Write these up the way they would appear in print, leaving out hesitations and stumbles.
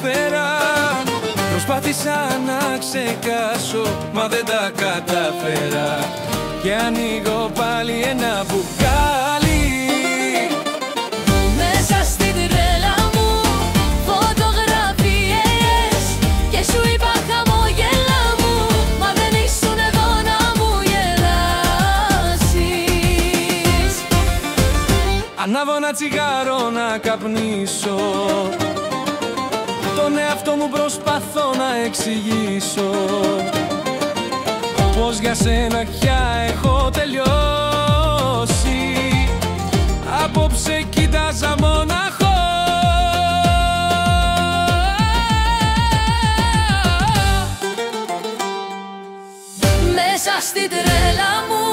κατάφερα. Προσπάθησα να ξεκάσω, μα δεν τα κατάφερα. Και ανοίγω πάλι ένα μπουκάλι. Μέσα στην τρέλα μου φωτογραφίες και σου είπα χαμόγελα μου, μα δεν ήσουν εδώ να μου γελάσεις. Ανάβω ένα τσιγάρο να καπνίσω, τον εαυτό μου προσπαθώ να εξηγήσω πως για σένα πια έχω τελειώσει. Απόψε κοίταζα μοναχό. Μέσα στην τρέλα μου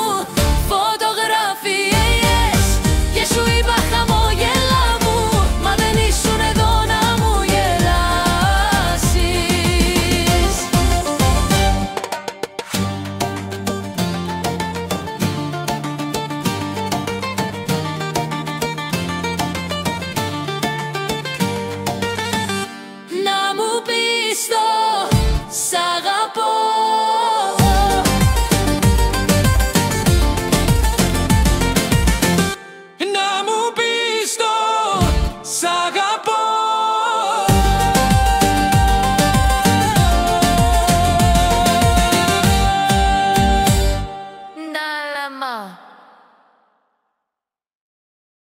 φωτογραφίες και σου είπα χαμόγελα μου, μα δεν ήσουν εδώ να μου γελάσεις. Να μου πεις το σ' αγαπώ, Να μου πεις το σ' αγαπώ. Ντάλαμα.